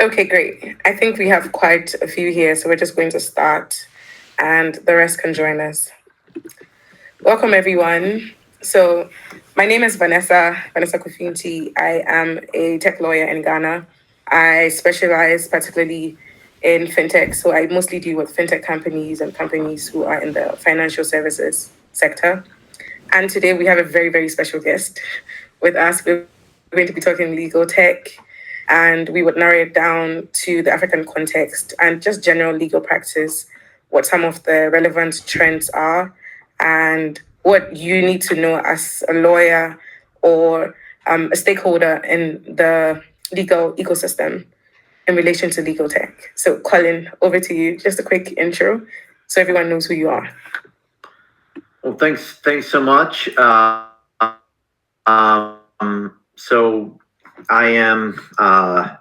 Okay, great. I think we have quite a few here, so we're just going to start and the rest can join us. Welcome, everyone. So, my name is Vanessa Kofinti. I am a tech lawyer in Ghana. I specialize particularly in fintech. So, I mostly deal with fintech companies and companies who are in the financial services sector. And today we have a very, very special guest with us. We're going to be talking legal tech, and we would narrow it down to the African context and just general legal practice, what some of the relevant trends are, and what you need to know as a lawyer or a stakeholder in the legal ecosystem in relation to legal tech. So, Colin, over to you. Just a quick intro so everyone knows who you are. Well, thanks so much. So I am, I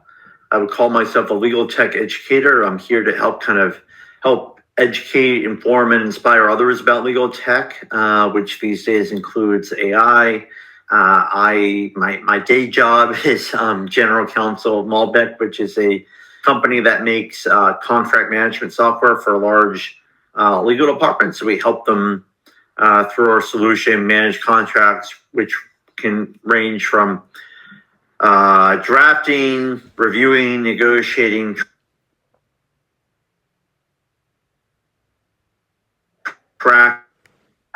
would call myself a legal tech educator. I'm here to help educate, inform, and inspire others about legal tech, which these days includes AI. My day job is general counsel of Malbek, which is a company that makes contract management software for large legal departments. So we help them through our solution manage contracts, which can range from drafting, reviewing, negotiating, tracking.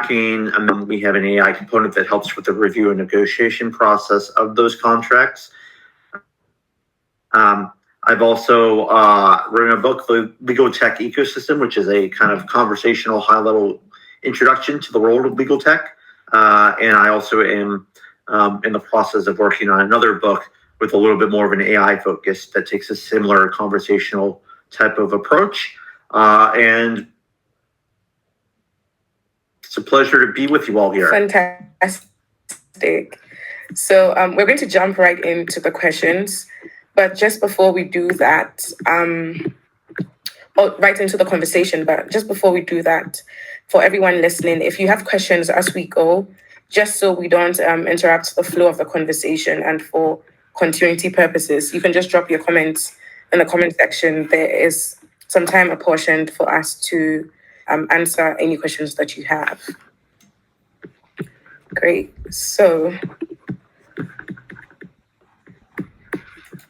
And then we have an AI component that helps with the review and negotiation process of those contracts. I've also written a book, The Legal Tech Ecosystem, which is a kind of conversational, high-level introduction to the world of legal tech. And I also am in the process of working on another book with a little bit more of an AI focus that takes a similar conversational type of approach. And it's a pleasure to be with you all here. Fantastic. So we're going to jump right into the questions. But just before we do that, right into the conversation, but just before we do that, for everyone listening, if you have questions as we go, just so we don't interrupt the flow of the conversation and for continuity purposes, you can just drop your comments in the comment section. There is some time apportioned for us to answer any questions that you have. Great. So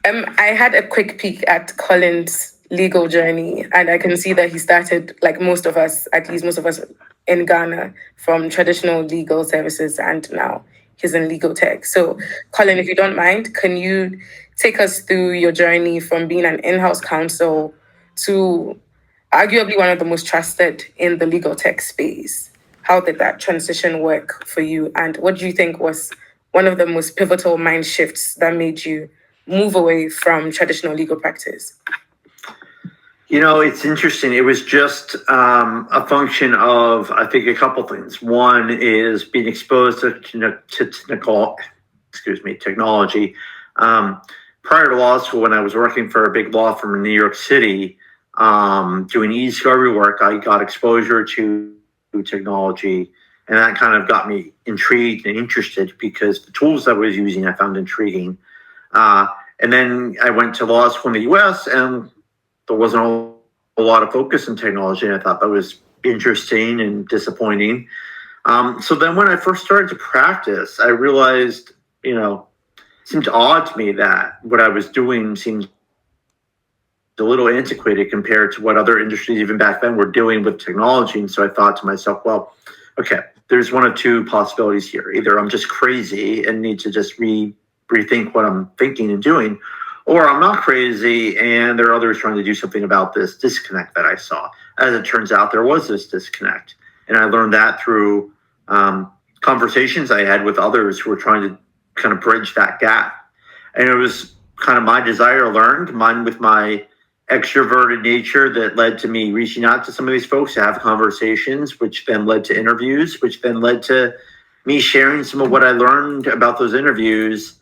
I had a quick peek at Colin's legal journey, and I can see that he started, like most of us, at least most of us in Ghana, from traditional legal services, and now he's in legal tech. So, Colin, if you don't mind, can you take us through your journey from being an in-house counsel to arguably one of the most trusted in the legal tech space? How did that transition work for you? And what do you think was one of the most pivotal mind shifts that made you move away from traditional legal practice? You know, it's interesting. It was just a function of, I think, a couple things. One is being exposed to technology. Prior to law school, when I was working for a big law firm in New York City, doing e-discovery work, I got exposure to technology, and that kind of got me intrigued and interested because the tools I was using I found intriguing. And then I went to law school in the U.S., and there wasn't a lot of focus in technology, and I thought that was interesting and disappointing. So then when I first started to practice, I realized, it seemed odd to me that what I was doing seemed a little antiquated compared to what other industries even back then were doing with technology. And so I thought to myself, well, okay, there's one of two possibilities here. Either I'm just crazy and need to just rethink what I'm thinking and doing, or I'm not crazy and there are others trying to do something about this disconnect that I saw. As it turns out, there was this disconnect. And I learned that through conversations I had with others who were trying to kind of bridge that gap. And it was kind of my desire to learn, combined with my extroverted nature, that led to me reaching out to some of these folks to have conversations, which then led to interviews, which then led to me sharing some of what I learned about those interviews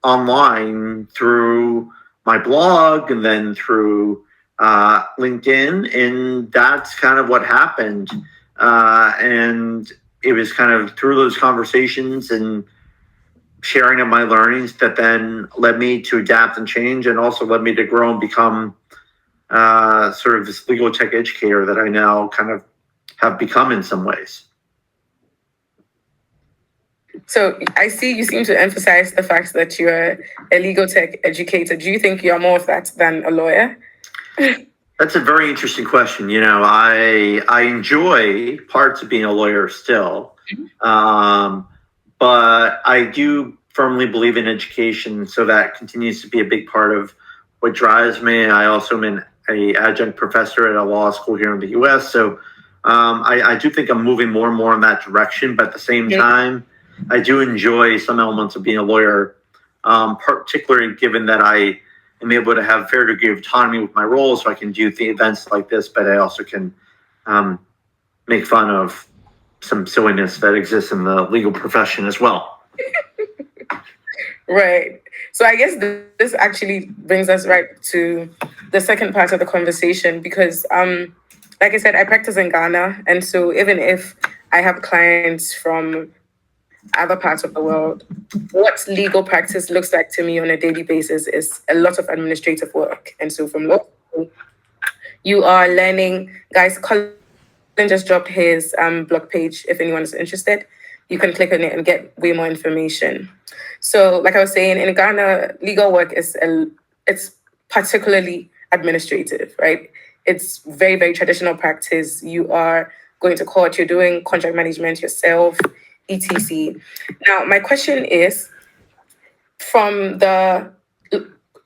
online through my blog and then through LinkedIn. And that's kind of what happened. And it was kind of through those conversations and sharing of my learnings that then led me to adapt and change, and also led me to grow and become sort of this legal tech educator that I now kind of have become in some ways. So I see you seem to emphasize the fact that you're a legal tech educator. Do you think you're more of that than a lawyer? That's a very interesting question. I enjoy parts of being a lawyer still, but I do firmly believe in education, so that continues to be a big part of what drives me. I also am an adjunct professor at a law school here in the U.S., so I do think I'm moving more and more in that direction. But at the same time, I do enjoy some elements of being a lawyer, particularly given that I am able to have a fair degree of autonomy with my role, so I can do the events like this, but I also can make fun of some silliness that exists in the legal profession as well. Right. So I guess this actually brings us right to the second part of the conversation, because like I said, I practice in Ghana. And so even if I have clients from other parts of the world, what legal practice looks like to me on a daily basis is a lot of administrative work. And so from law school, you are learning, guys, Colin just dropped his blog page. If anyone is interested, you can click on it and get way more information. So like I was saying, in Ghana, legal work it's particularly administrative, right? It's very, very traditional practice. You are going to court, you're doing contract management yourself, etc. Now, my question is,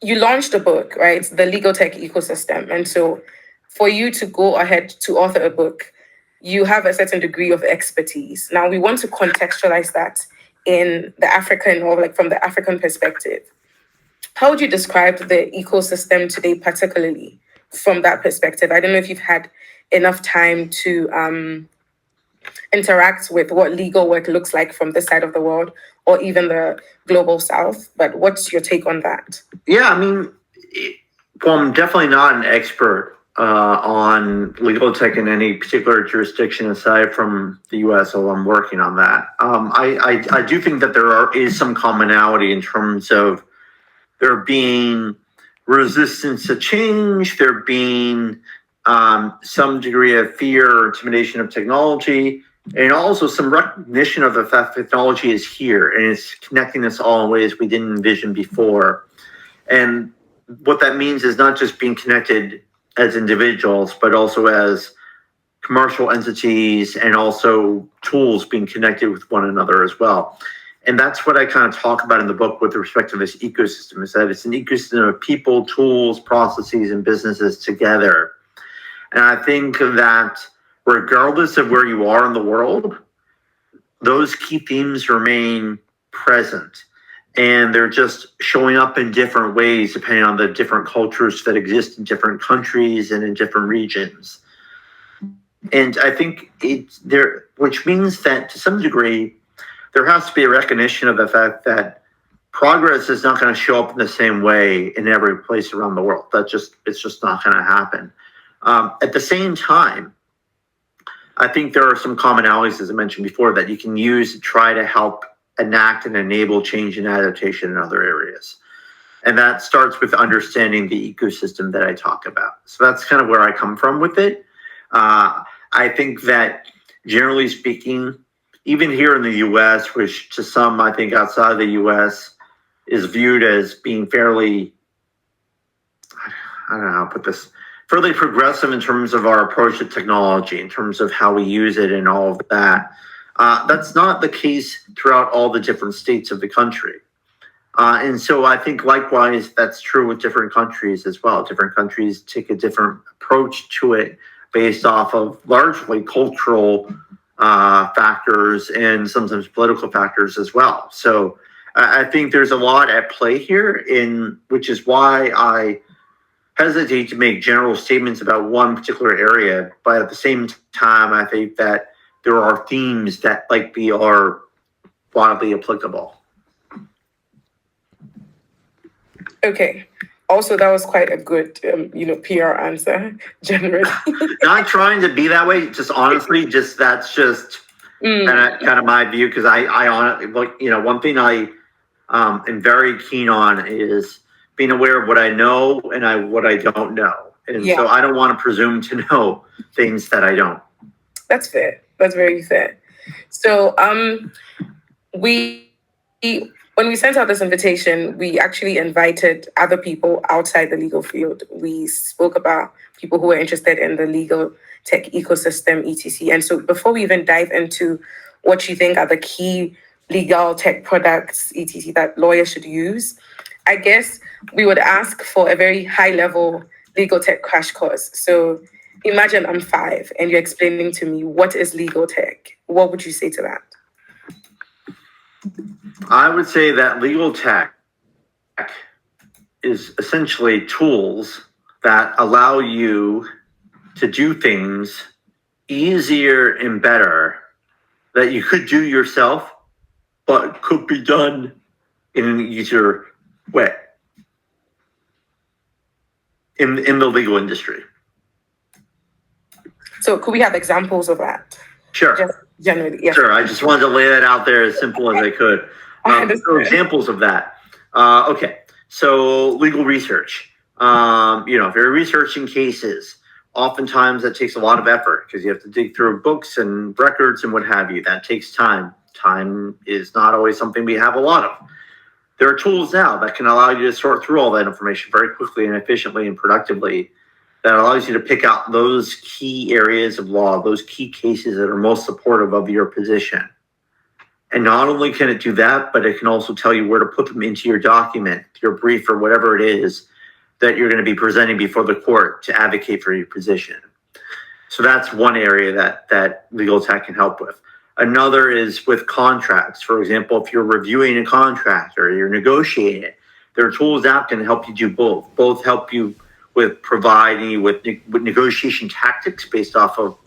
you launched a book, right? The legal tech ecosystem. And so for you to go ahead to author a book, you have a certain degree of expertise. Now we want to contextualize that in the African, or like from the African perspective. How would you describe the ecosystem today, particularly from that perspective? I don't know if you've had enough time to interact with what legal work looks like from this side of the world, or even the global south, but what's your take on that? Yeah, I mean, well, I'm definitely not an expert on legal tech in any particular jurisdiction aside from the U.S., so I'm working on that. I do think that is some commonality in terms of there being resistance to change, there being some degree of fear or intimidation of technology, and also some recognition of the fact that technology is here and it's connecting us all in ways we didn't envision before. And what that means is not just being connected as individuals, but also as commercial entities, and also tools being connected with one another as well. And that's what I kind of talk about in the book with respect to this ecosystem, is that it's an ecosystem of people, tools, processes, and businesses together. And I think that regardless of where you are in the world, those key themes remain present. And they're just showing up in different ways depending on the different cultures that exist in different countries and in different regions. And I think it's there, which means that to some degree, there has to be a recognition of the fact that progress is not going to show up in the same way in every place around the world. It's just not going to happen. At the same time, I think there are some commonalities, as I mentioned before, that you can use to try to help enact and enable change and adaptation in other areas. And that starts with understanding the ecosystem that I talk about. So that's kind of where I come from with it. I think that generally speaking, even here in the US, which to some, I think outside of the US, is viewed as being fairly, I don't know how to put this, fairly progressive in terms of our approach to technology, in terms of how we use it and all of that. That's not the case throughout all the different states of the country. And so I think likewise, that's true with different countries as well. Different countries take a different approach to it based off of largely cultural factors and sometimes political factors as well. So I think there's a lot at play here, which is why I hesitate to make general statements about one particular area. But at the same time, I think that there are themes that likely are widely applicable. Okay. Also, that was quite a good, PR answer, generally. Not trying to be that way, just honestly, that's just kind of my view. Because I honestly, one thing I am very keen on is being aware of what I know and what I don't know. And so I don't want to presume to know things that I don't. That's fair. That's very fair. So we when we sent out this invitation, we actually invited other people outside the legal field. We spoke about people who were interested in the legal tech ecosystem, etc. And so before we even dive into what you think are the key legal tech products, etc., that lawyers should use, I guess we would ask for a very high level legal tech crash course. So imagine I'm 5 and you're explaining to me what is legal tech. What would you say to that? I would say that legal tech is essentially tools that allow you to do things easier and better that you could do yourself, but could be done in an easier way in the legal industry. So could we have examples of that? Sure. Just generally, yes. Sure. I just wanted to lay that out there as simple as I could. So examples of that. Okay. So legal research. If you're researching cases, oftentimes that takes a lot of effort because you have to dig through books and records and what have you. That takes time. Time is not always something we have a lot of. There are tools now that can allow you to sort through all that information very quickly and efficiently and productively that allows you to pick out those key areas of law, those key cases that are most supportive of your position. And not only can it do that, but it can also tell you where to put them into your document, your brief, or whatever it is that you're going to be presenting before the court to advocate for your position. So that's one area that legal tech can help with. Another is with contracts. For example, if you're reviewing a contract or you're negotiating it, there are tools that can help you do both. Both help you with providing you with negotiation tactics based off of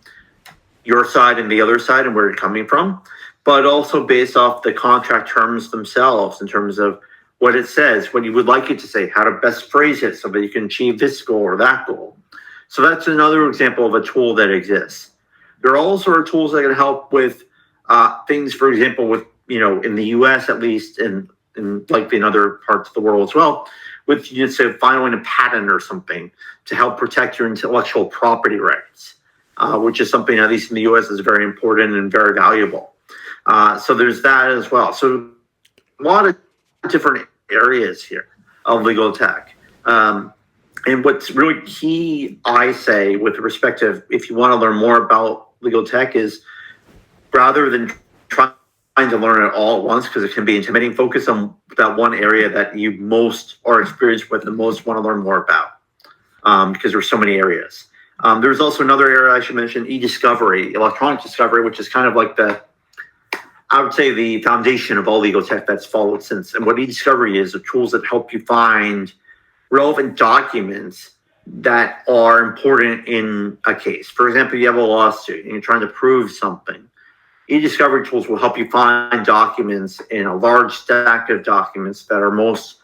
your side and the other side and where you're coming from, but also based off the contract terms themselves in terms of what it says, what you would like it to say, how to best phrase it so that you can achieve this goal or that goal. So that's another example of a tool that exists. There also are tools that can help with things, for example, with, in the US at least, and likely in other parts of the world as well, with, say, filing a patent or something to help protect your intellectual property rights, which is something, at least in the US, is very important and very valuable. So there's that as well. So a lot of different areas here of legal tech. And what's really key, I say, with respect to if you want to learn more about legal tech is rather than trying to learn it all at once, because it can be intimidating, focus on that one area that you most are experienced with and most want to learn more about, because there's so many areas. There's also another area I should mention, e-discovery, electronic discovery, which is kind of like I would say the foundation of all legal tech that's followed since. And what e-discovery is, the tools that help you find relevant documents that are important in a case. For example, you have a lawsuit and you're trying to prove something. E-discovery tools will help you find documents in a large stack of documents that are most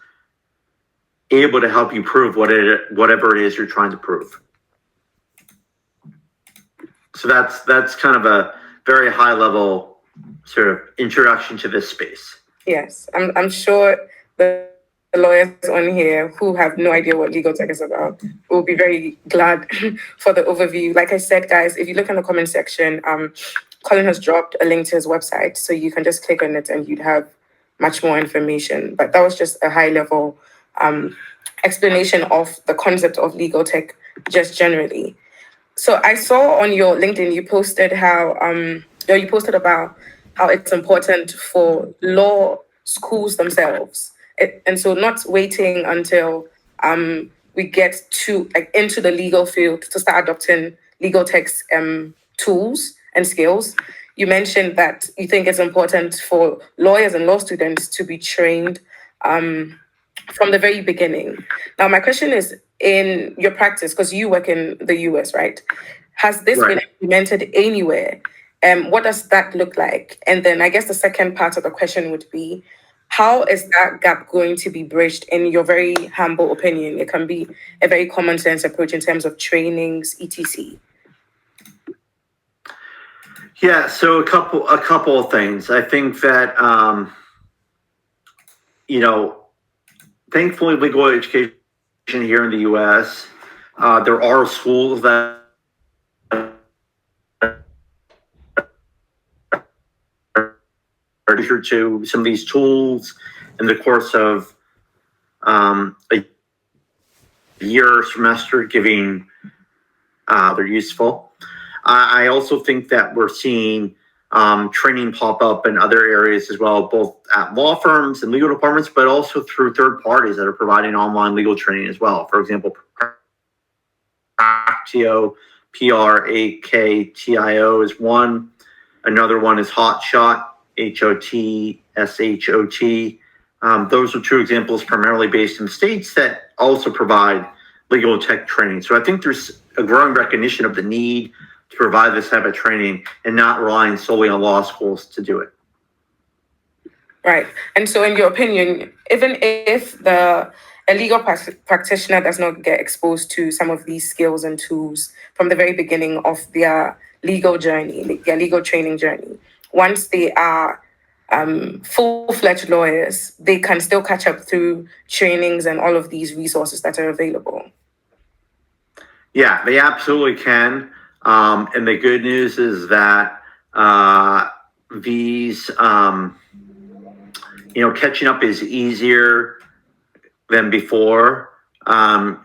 able to help you prove whatever it is you're trying to prove. So that's kind of a very high level sort of introduction to this space. Yes, I'm sure the lawyers on here who have no idea what legal tech is about will be very glad for the overview. Like I said, guys, if you look in the comment section, Colin has dropped a link to his website, so you can just click on it and you'd have much more information. But that was just a high level explanation of the concept of legal tech just generally. So I saw on your LinkedIn, you posted about how it's important for law schools themselves. And so not waiting until we get to into the legal field to start adopting legal tech's tools and skills. You mentioned that you think it's important for lawyers and law students to be trained from the very beginning. Now, my question is, in your practice, because you work in the US, right? Has this been implemented anywhere? What does that look like? And then I guess the second part of the question would be, how is that gap going to be bridged in your very humble opinion? It can be a very common sense approach in terms of trainings, etc. Yeah, so a couple of things. I think that thankfully, legal education here in the U.S., there are schools that are to some of these tools in the course of a year or semester, giving they're useful. I also think that we're seeing training pop up in other areas as well, both at law firms and legal departments, but also through third parties that are providing online legal training as well. For example, Practio, Praktio is one. Another one is Hotshot, HOTSHOT. Those are two examples primarily based in states that also provide legal tech training. So I think there's a growing recognition of the need to provide this type of training and not relying solely on law schools to do it. Right. And so in your opinion, even if a legal practitioner does not get exposed to some of these skills and tools from the very beginning of their legal journey, their legal training journey, once they are full-fledged lawyers, they can still catch up through trainings and all of these resources that are available. Yeah, they absolutely can. And the good news is that these, catching up is easier than before. And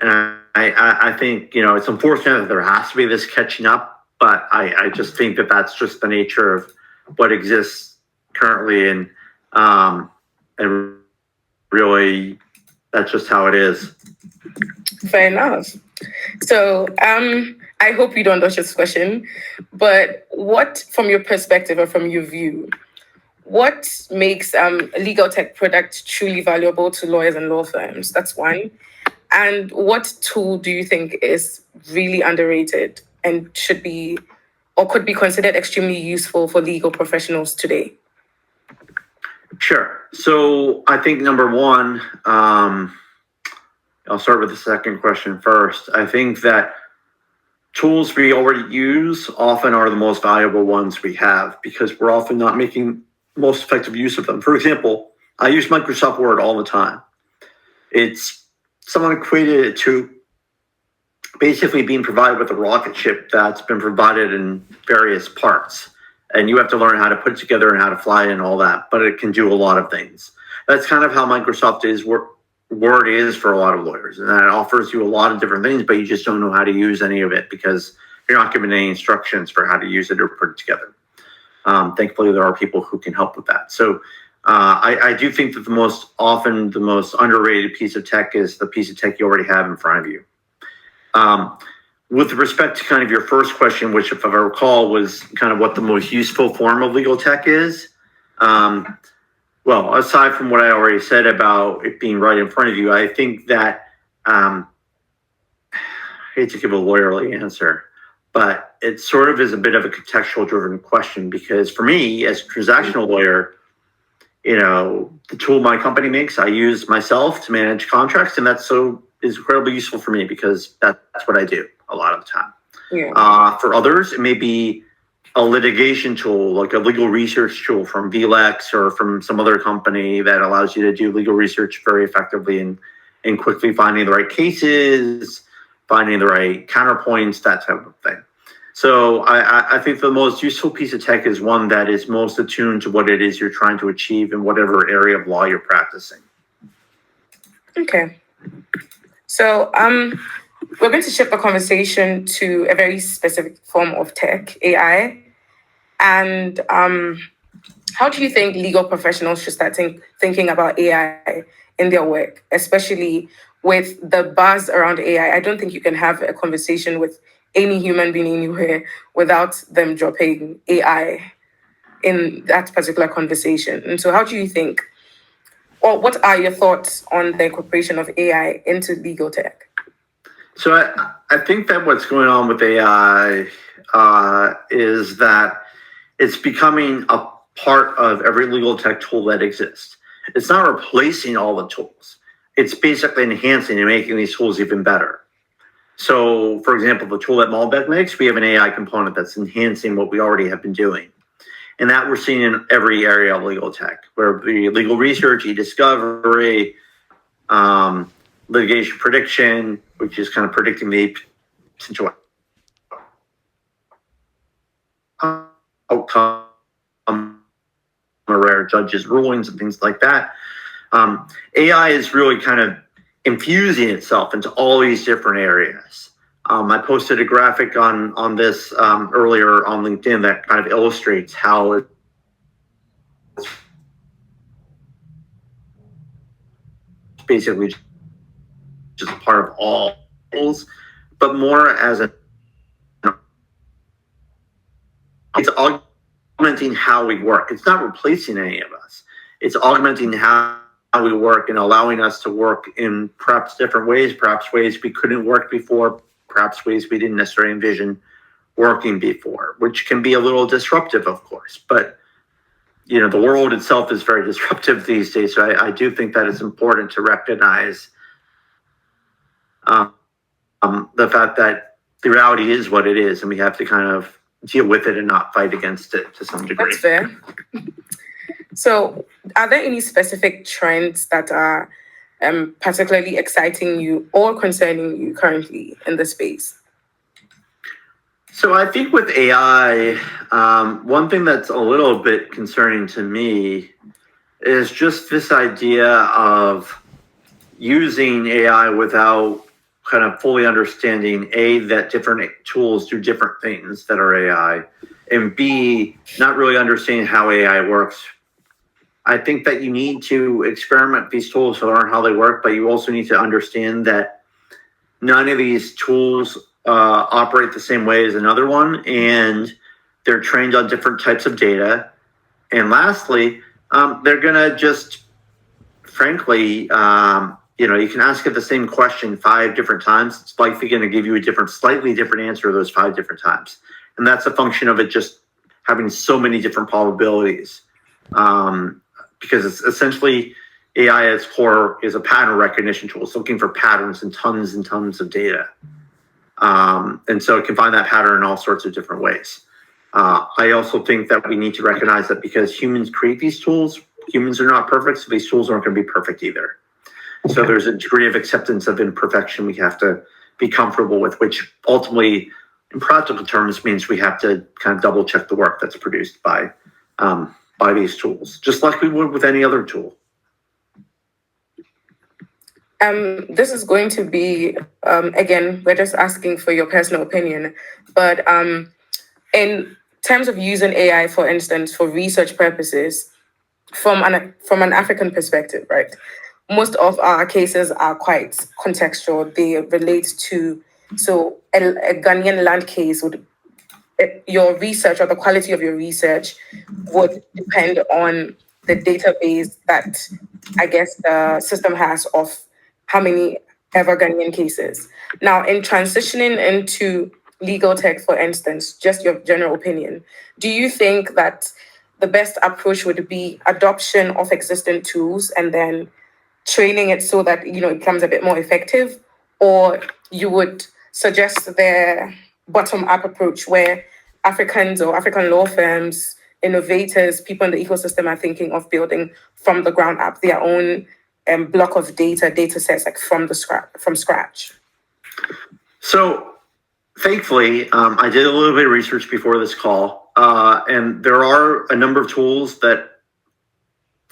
I think, it's unfortunate that there has to be this catching up, but I just think that that's just the nature of what exists currently. And really, that's just how it is. Fair enough. So I hope you don't dodge this question, but what, from your perspective or from your view, what makes a legal tech product truly valuable to lawyers and law firms? That's one. And what tool do you think is really underrated and should be or could be considered extremely useful for legal professionals today? Sure. So I think number one, I'll start with the second question first. I think that tools we already use often are the most valuable ones we have because we're often not making most effective use of them. For example, I use Microsoft Word all the time. Someone equated it to basically being provided with a rocket ship that's been provided in various parts. And you have to learn how to put it together and how to fly it and all that, but it can do a lot of things. That's kind of how Microsoft Word is for a lot of lawyers. And that offers you a lot of different things, but you just don't know how to use any of it because you're not given any instructions for how to use it or put it together. Thankfully, there are people who can help with that. So I do think that the most underrated piece of tech is the piece of tech you already have in front of you. With respect to kind of your first question, which if I recall was kind of what the most useful form of legal tech is, well, aside from what I already said about it being right in front of you, I think that I hate to give a lawyerly answer, but it sort of is a bit of a contextual driven question because for me as a transactional lawyer, the tool my company makes, I use myself to manage contracts, and that's is incredibly useful for me because that's what I do a lot of the time. Yeah. For others, it may be a litigation tool, like a legal research tool from VLEX or from some other company that allows you to do legal research very effectively and quickly finding the right cases, finding the right counterpoints, that type of thing. So I think the most useful piece of tech is one that is most attuned to what it is you're trying to achieve in whatever area of law you're practicing. Okay. So we're going to shift the conversation to a very specific form of tech, AI. And how do you think legal professionals should start thinking about AI in their work, especially with the buzz around AI? I don't think you can have a conversation with any human being anywhere without them dropping AI in that particular conversation. And so how do you think, or what are your thoughts on the incorporation of AI into legal tech? So I think that what's going on with AI is that it's becoming a part of every legal tech tool that exists. It's not replacing all the tools. It's basically enhancing and making these tools even better. So, for example, the tool that Malbek makes, we have an AI component that's enhancing what we already have been doing. And that we're seeing in every area of legal tech, where the legal research, e-discovery, litigation prediction, which is kind of predicting the potential outcome, rare judges' rulings and things like that. AI is really kind of infusing itself into all these different areas. I posted a graphic on this earlier on LinkedIn that kind of illustrates how it's basically just part of all tools, but more as it's augmenting how we work. It's not replacing any of us. It's augmenting how we work and allowing us to work in perhaps different ways, perhaps ways we couldn't work before, perhaps ways we didn't necessarily envision working before, which can be a little disruptive, of course. But the world itself is very disruptive these days. So I do think that it's important to recognize the fact that the reality is what it is, and we have to kind of deal with it and not fight against it to some degree. That's fair. So, are there any specific trends that are particularly exciting you or concerning you currently in the space? So I think with AI, one thing that's a little bit concerning to me is just this idea of using AI without kind of fully understanding, A, that different tools do different things that are AI, and B, not really understanding how AI works. I think that you need to experiment with these tools to learn how they work, but you also need to understand that none of these tools operate the same way as another one, and they're trained on different types of data. And lastly, they're going to just, frankly, you can ask it the same question 5 different times. It's likely going to give you a slightly different answer those 5 different times. And that's a function of it just having so many different probabilities. Because it's essentially AI at its core is a pattern recognition tool. It's looking for patterns in tons and tons of data. And so it can find that pattern in all sorts of different ways. I also think that we need to recognize that because humans create these tools, humans are not perfect, so these tools aren't going to be perfect either. So there's a degree of acceptance of imperfection we have to be comfortable with, which ultimately, in practical terms, means we have to kind of double check the work that's produced by these tools, just like we would with any other tool. This is going to be, again, we're just asking for your personal opinion, but in terms of using AI, for instance, for research purposes, from an African perspective, right? Most of our cases are quite contextual. They relate to, so a Ghanaian land case would, your research or the quality of your research would depend on the database that I guess the system has of how many ever Ghanaian cases. Now, in transitioning into legal tech, for instance, just your general opinion, do you think that the best approach would be adoption of existing tools and then training it so that it becomes a bit more effective, or you would suggest the bottom-up approach where Africans or African law firms, innovators, people in the ecosystem are thinking of building from the ground up their own block of data sets, like from scratch? So thankfully, I did a little bit of research before this call, and there are a number of tools that,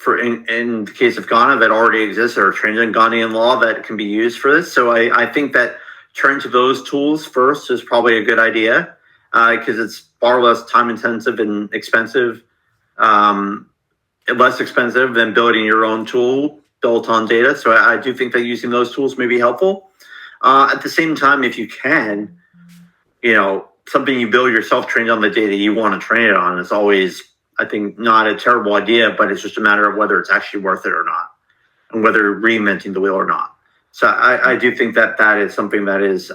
in the case of Ghana, that already exist that are trained in Ghanaian law that can be used for this. So I think that turning to those tools first is probably a good idea because it's far less time intensive and expensive, less expensive than building your own tool built on data. So I do think that using those tools may be helpful. At the same time, if you can, something you build yourself trained on the data you want to train it on is always, I think, not a terrible idea, but it's just a matter of whether it's actually worth it or not, and whether you're reinventing the wheel or not. So I do think that that is something that is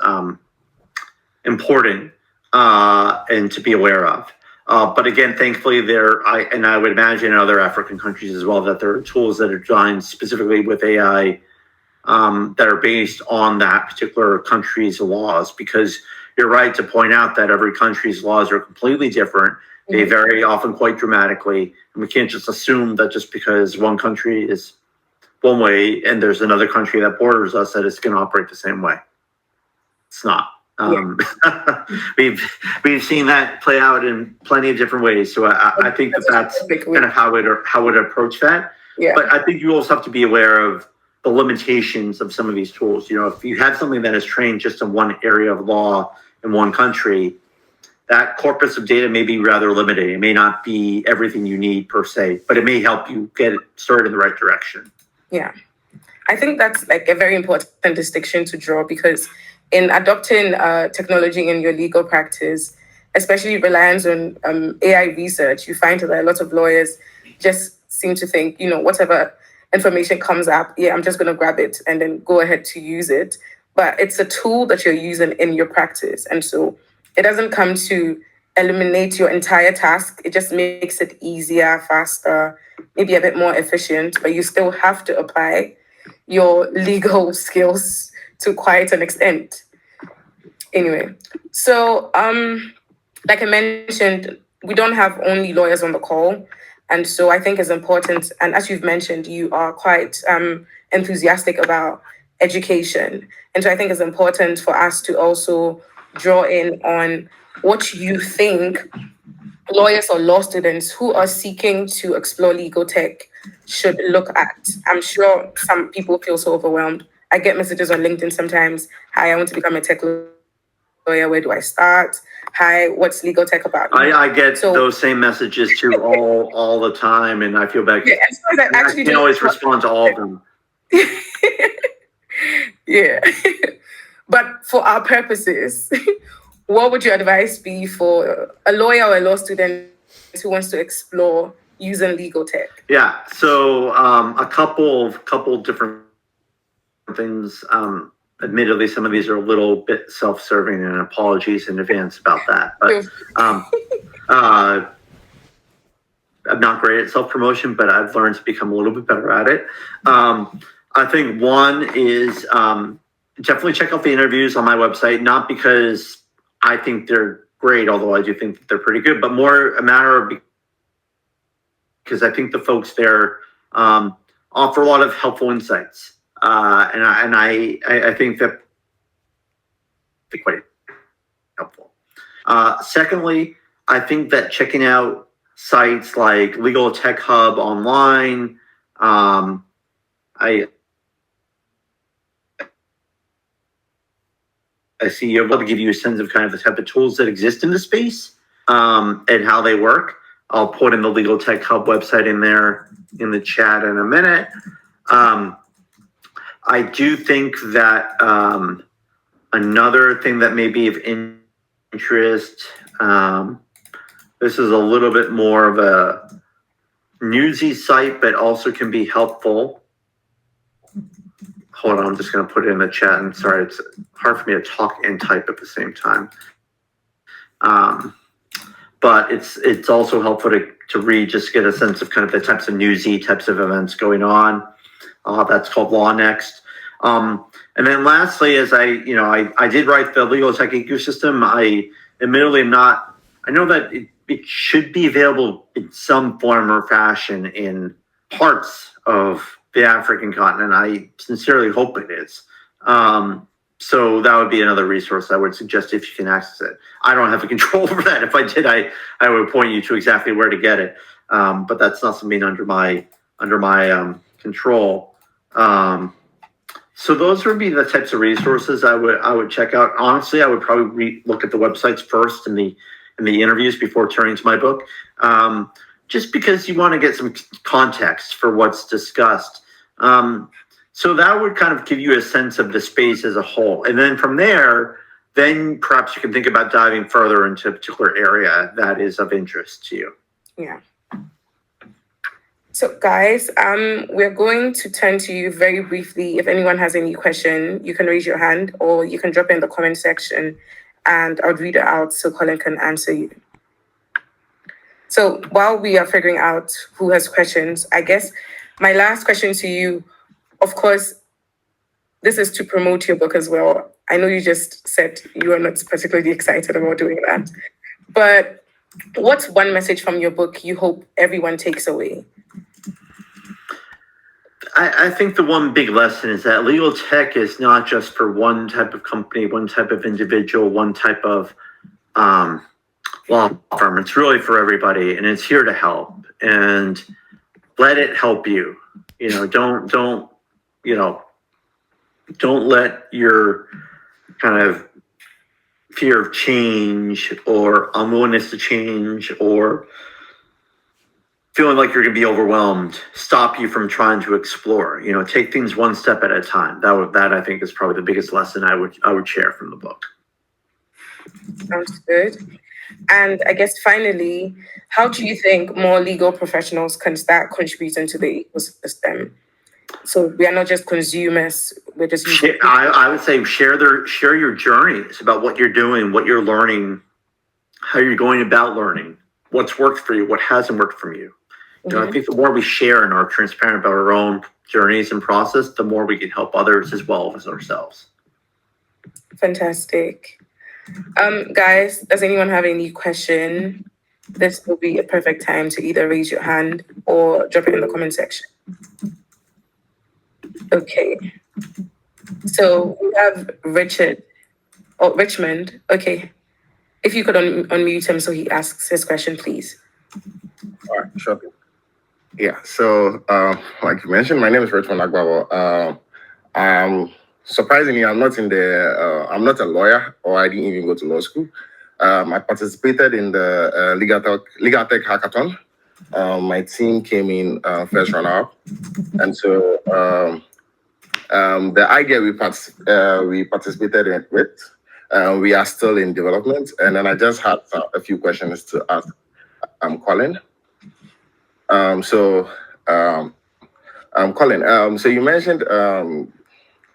important and to be aware of. But again, thankfully, I would imagine in other African countries as well, that there are tools that are designed specifically with AI that are based on that particular country's laws, because you're right to point out that every country's laws are completely different. They vary often quite dramatically. And we can't just assume that just because one country is one way and there's another country that borders us that it's going to operate the same way. It's not. We've seen that play out in plenty of different ways. So I think that's kind of how it approach that. Yeah. But I think you also have to be aware of the limitations of some of these tools. You know, if you have something that is trained just in one area of law in one country, that corpus of data may be rather limited. It may not be everything you need per se, but it may help you get it started in the right direction. Yeah. I think that's like a very important distinction to draw, because in adopting technology in your legal practice, especially reliance on AI research, you find that a lot of lawyers just seem to think, you know, whatever information comes up, I'm just going to grab it and then go ahead to use it. But it's a tool that you're using in your practice. And so it doesn't come to eliminate your entire task. It just makes it easier, faster, maybe a bit more efficient, but you still have to apply your legal skills to quite an extent. Anyway, so like I mentioned, we don't have only lawyers on the call. And so I think it's important, and as you've mentioned, you are quite enthusiastic about education. And so I think it's important for us to also draw in on what you think lawyers or law students who are seeking to explore legal tech should look at. I'm sure some people feel so overwhelmed. I get messages on LinkedIn sometimes, hi, I want to become a tech lawyer, where do I start? Hi, what's legal tech about? I get those same messages too all the time, and I feel bad. Yeah, and so I actually can't always respond to all of them. Yeah. But for our purposes, what would your advice be for a lawyer or a law student who wants to explore using legal tech? Yeah, so a couple different things. Admittedly, some of these are a little bit self-serving, and apologies in advance about that. But I'm not great at self-promotion, but I've learned to become a little bit better at it. I think one is definitely check out the interviews on my website, not because I think they're great, although I do think that they're pretty good, but more a matter of because I think the folks there offer a lot of helpful insights. And I think that they're quite helpful. Secondly, I think that checking out sites like Legaltech Hub online, I see you're able to give you a sense of kind of the type of tools that exist in the space and how they work. I'll put in the Legaltech Hub website in there in the chat in a minute. I do think that another thing that may be of interest, this is a little bit more of a newsy site, but also can be helpful. Hold on, I'm just going to put it in the chat. I'm sorry, it's hard for me to talk and type at the same time. But it's also helpful to read, just get a sense of kind of the types of newsy types of events going on. That's called Law Next. And then lastly, as I did write the legal tech ecosystem. I admittedly am not, I know that it should be available in some form or fashion in parts of the African continent. I sincerely hope it is. So that would be another resource I would suggest if you can access it. I don't have the control over that. If I did, I would point you to exactly where to get it. But that's not something under my control. So those would be the types of resources I would check out. Honestly, I would probably look at the websites first in the interviews before turning to my book, just because you want to get some context for what's discussed. So that would kind of give you a sense of the space as a whole, and then from there, then perhaps you can think about diving further into a particular area that is of interest to you. Yeah. So guys, we're going to turn to you very briefly. If anyone has any question, you can raise your hand or you can drop it in the comment section and I'll read it out so Colin can answer you. So while we are figuring out who has questions, I guess my last question to you, of course, this is to promote your book as well. I know you just said you are not particularly excited about doing that, but What's one message from your book you hope everyone takes away? I think the one big lesson is that legal tech is not just for one type of company, one type of individual, one type of law firm. It's really for everybody, and it's here to help. And let it help you. Don't let your kind of fear of change or unwillingness to change or feeling like you're going to be overwhelmed stop you from trying to explore. Take things one step at a time. That I think is probably the biggest lesson I would share from the book. Sounds good. And I guess finally, how do you think more legal professionals can start contributing to the ecosystem? So we are not just consumers; we're just using. I would say share your journeys about what you're doing, what you're learning, how you're going about learning, what's worked for you, what hasn't worked for you. I think the more we share and are transparent about our own journeys and process, the more we can help others as well as ourselves. Fantastic. Guys, does anyone have any question? This will be a perfect time to either raise your hand or drop it in the comment section. Okay. So we have Richmond. Okay. If you could unmute him so he asks his question, please. All right, sure. Yeah, so like you mentioned, my name is Richmond Agbabo. Surprisingly, I'm not I'm not a lawyer, or I didn't even go to law school. I participated in the Legaltech hackathon. My team came in first runner-up, and so the idea we participated with, we are still in development. And then I just had a few questions to ask Colin. Colin, so you mentioned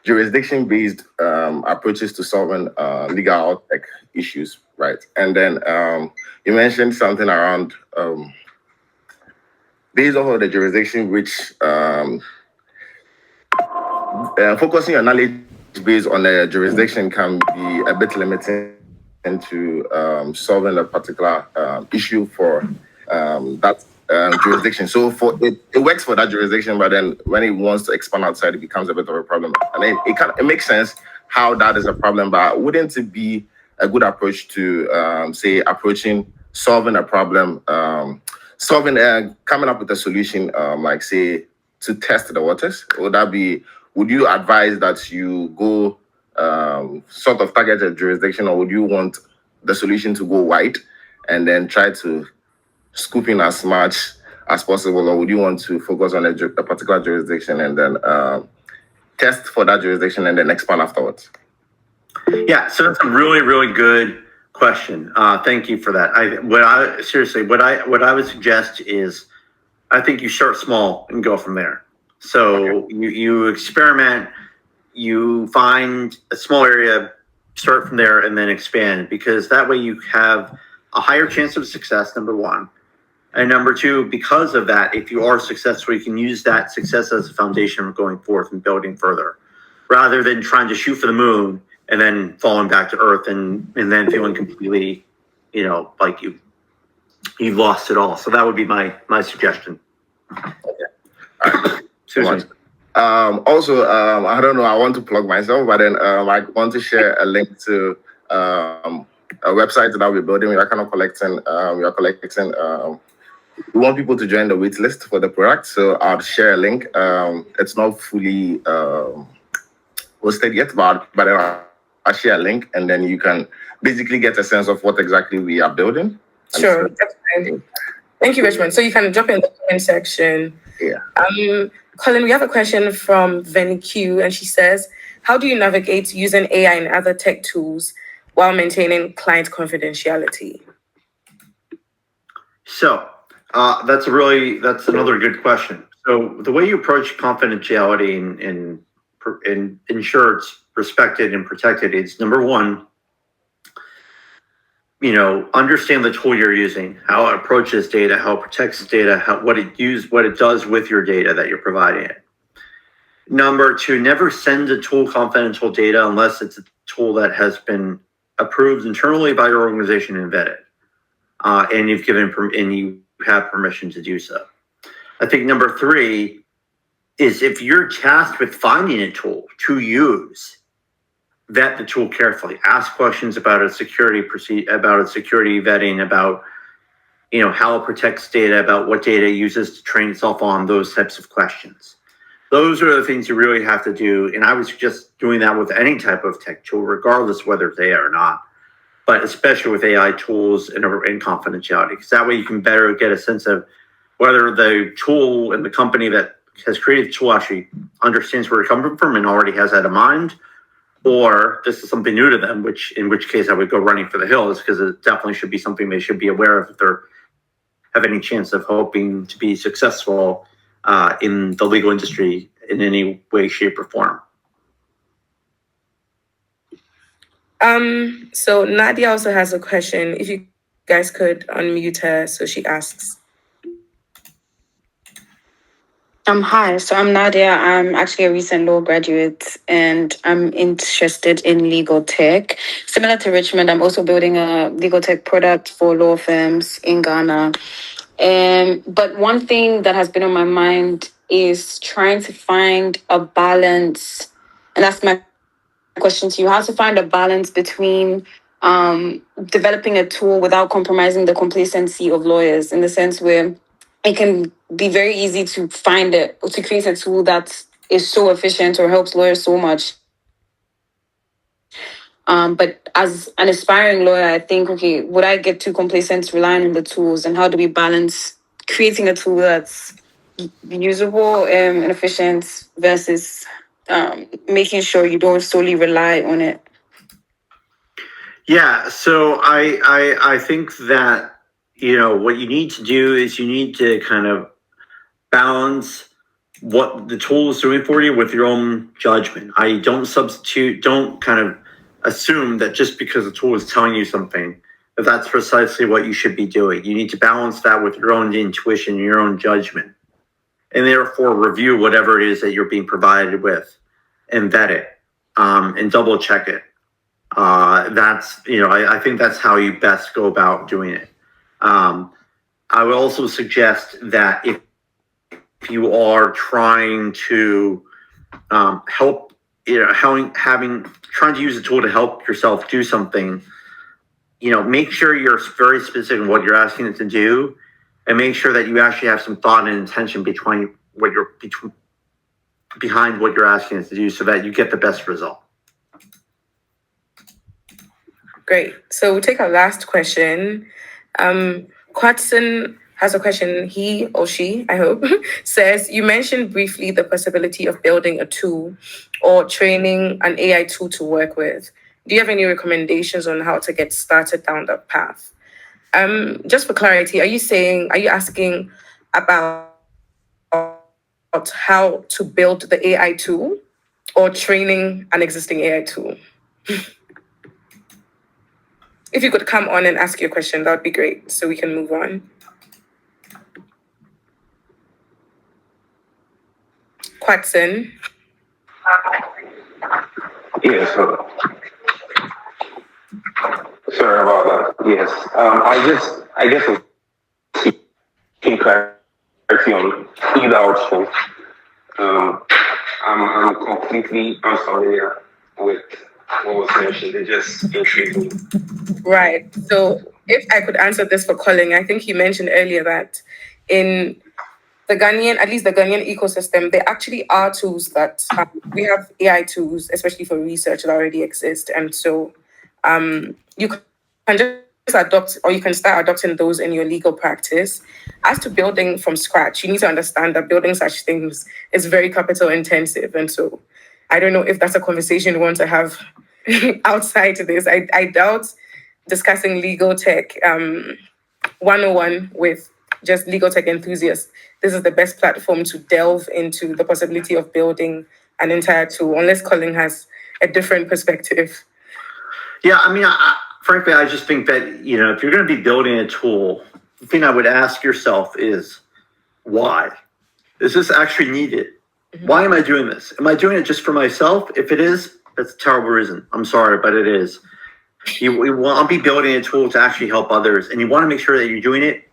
jurisdiction-based approaches to solving legal tech issues, right? And then you mentioned something around based on the jurisdiction, which focusing your knowledge based on the jurisdiction can be a bit limiting into solving a particular issue for that jurisdiction. So it works for that jurisdiction, but then when it wants to expand outside, it becomes a bit of a problem. And then it makes sense how that is a problem, but wouldn't it be a good approach to say solving a problem, coming up with a solution, like say to test the waters? Would you advise that you go sort of target a jurisdiction, or would you want the solution to go wide and then try to scoop in as much as possible, or would you want to focus on a particular jurisdiction and then test for that jurisdiction and then expand afterwards? Yeah, so that's a really, really good question. Thank you for that. What I would suggest is, I think you start small and go from there. So okay. You experiment, you find a small area, start from there, and then expand, because that way you have a higher chance of success, number one. And number two, because of that, if you are successful, you can use that success as a foundation for going forth and building further, rather than trying to shoot for the moon and then falling back to earth and then feeling completely, like you've lost it all. So that would be my suggestion. Okay. Also, I don't know, I want to plug myself, but then I want to share a link to a website that we're building. We are kind of collecting, we want people to join the wait list for the product. So I'll share a link. It's not fully posted yet, but I'll share a link, and then you can basically get a sense of what exactly we are building. Sure, that's fine. Thank you, Richmond. So you can drop in the comment section. Yeah. Colin, we have a question from Venny Q, and she says, how do you navigate using AI and other tech tools while maintaining client confidentiality? So that's another good question. So the way you approach confidentiality and ensure it's respected and protected is, number one, understand the tool you're using, how it approaches data, how it protects data, what it does with your data that you're providing it. Number two, never send a tool confidential data unless it's a tool that has been approved internally by your organization and vetted. and you have permission to do so. I think number 3 is if you're tasked with finding a tool to use, vet the tool carefully. Ask questions about its security vetting, about how it protects data, about what data it uses to train itself on, those types of questions. Those are the things you really have to do. And I was just doing that with any type of tech tool, regardless whether it's AI or not, but especially with AI tools and confidentiality, because that way you can better get a sense of whether the tool and the company that has created the tool actually understands where it's coming from and already has that in mind, or this is something new to them, in which case I would go running for the hills, because it definitely should be something they should be aware of if they're have any chance of hoping to be successful in the legal industry in any way, shape, or form. So Nadia also has a question. If you guys could unmute her. So she asks. Hi, so I'm Nadia. I'm actually a recent law graduate and I'm interested in legal tech. Similar to Richmond, I'm also building a legal tech product for law firms in Ghana. But one thing that has been on my mind is trying to find a balance, and that's my question to you, how to find a balance between developing a tool without compromising the complacency of lawyers, in the sense where it can be very easy to create a tool that is so efficient or helps lawyers so much. But as an aspiring lawyer, I think, okay, would I get too complacent relying on the tools? And how do we balance creating a tool that's usable and efficient versus making sure you don't solely rely on it? Yeah, so I think that what you need to do is you need to kind of balance what the tool is doing for you with your own judgment. Don't kind of assume that just because the tool is telling you something, that's precisely what you should be doing. You need to balance that with your own intuition, your own judgment, and therefore review whatever it is that you're being provided with and vet it and double check it. I think that's how you best go about doing it. I would also suggest that if you are trying to help, trying to use a tool to help yourself do something, make sure you're very specific in what you're asking it to do, and make sure that you actually have some thought and intention behind what you're asking it to do, so that you get the best result. Great. So we'll take our last question. Quatson has a question. He or she, I hope, says, you mentioned briefly the possibility of building a tool or training an AI tool to work with. Do you have any recommendations on how to get started down that path? Just for clarity, are you asking about how to build the AI tool or training an existing AI tool? If you could come on and ask your question, that would be great, so we can move on. Quatson. Yes. Sorry about that. Yes. I guess I'm seeking clarity on either option. I'm completely unfamiliar with what was mentioned. It just intrigued me. Right. So if I could answer this for Colin, I think you mentioned earlier that in the Ghanaian, at least the Ghanaian ecosystem, there actually are tools that we have AI tools, especially for research, that already exist. And so you can just adopt, or you can start adopting those in your legal practice. As to building from scratch, you need to understand that building such things is very capital intensive. And so I don't know if that's a conversation we want to have outside of this. I doubt discussing legal tech 101 with just legal tech enthusiasts. This is the best platform to delve into the possibility of building an entire tool, unless Colin has a different perspective. Yeah, I mean, frankly, I just think that, if you're going to be building a tool, the thing I would ask yourself is, why? Is this actually needed? Mm-hmm. Why am I doing this? Am I doing it just for myself? If it is, that's a terrible reason. I'm sorry, but it is. You want to be building a tool to actually help others, and you want to make sure that you're doing it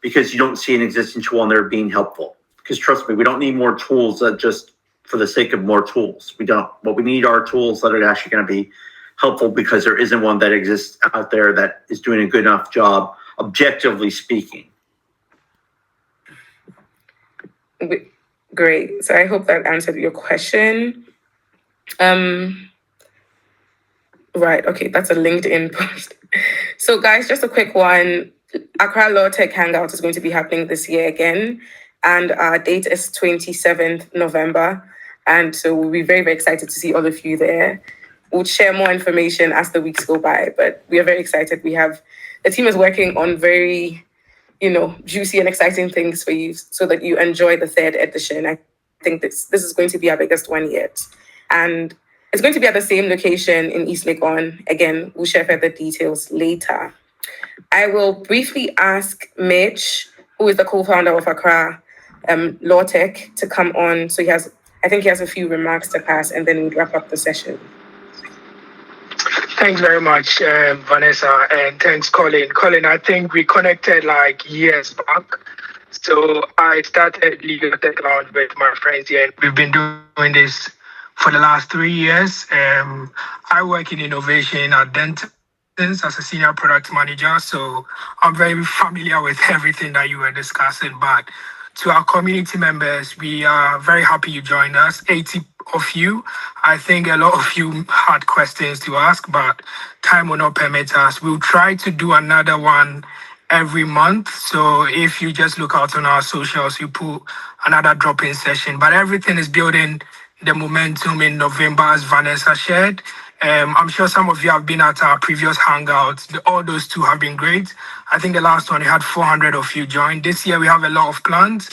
because you don't see an existing tool and they're being helpful. Because trust me, we don't need more tools that just for the sake of more tools. We don't. What we need are tools that are actually going to be helpful because there isn't one that exists out there that is doing a good enough job, objectively speaking. Great. So I hope that answered your question. Right. Okay. That's a LinkedIn post. So guys, just a quick one. Accra Law Tech Hangout is going to be happening this year again. And our date is 27th November. And so we'll be very, very excited to see all of you there. We'll share more information as the weeks go by, but we are very excited. The team is working on very, juicy and exciting things for you so that you enjoy the third edition. I think this is going to be our biggest one yet. And it's going to be at the same location in East Legon. Again, we'll share further details later. I will briefly ask Mitch, who is the co-founder of Accra Law Tech, to come on. So I think he has a few remarks to pass, and then we'll wrap up the session. Thanks very much, Vanessa, and thanks, Colin. Colin, I think we connected like years back. So I started Legaltech Lounge with my friends here, and we've been doing this for the last 3 years. I work in innovation at Denton as a senior product manager, so I'm very familiar with everything that you were discussing. But to our community members, we are very happy you joined us. 80 of you. I think a lot of you had questions to ask, but time will not permit us. We'll try to do another one every month. So if you just look out on our socials, you put another drop-in session. But everything is building the momentum in November, as Vanessa shared. I'm sure some of you have been at our previous hangouts. All those two have been great. I think the last one, we had 400 of you join. This year, we have a lot of plans.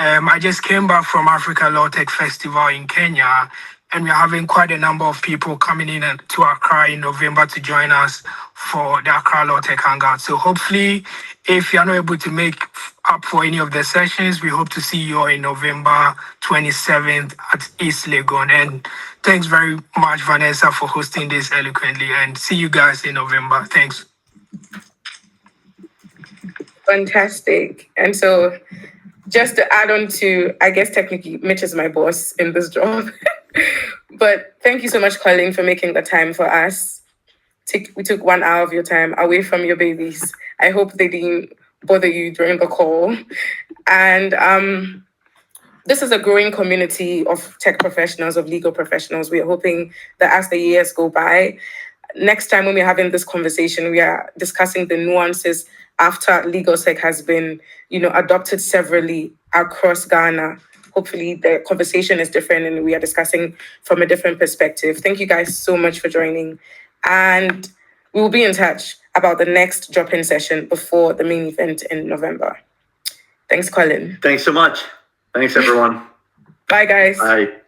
I just came back from Africa Law Tech Festival in Kenya, and we're having quite a number of people coming in to Accra in November to join us for the Accra Law Tech Hangout. So hopefully, if you're not able to make up for any of the sessions, we hope to see you all in November 27th at East Legon. And thanks very much, Vanessa, for hosting this eloquently, and see you guys in November. Thanks. Fantastic. And so just to add on to, I guess technically Mitch is my boss in this job. But thank you so much, Colin, for making the time for us. We took 1 hour of your time away from your babies. I hope they didn't bother you during the call. And this is a growing community of tech professionals, of legal professionals. We are hoping that as the years go by, next time when we're having this conversation, we are discussing the nuances after Legaltech has been, adopted severally across Ghana. Hopefully the conversation is different and we are discussing from a different perspective. Thank you guys so much for joining. And we will be in touch about the next drop-in session before the main event in November. Thanks, Colin. Thanks so much. Thanks, everyone. Bye, guys. Bye.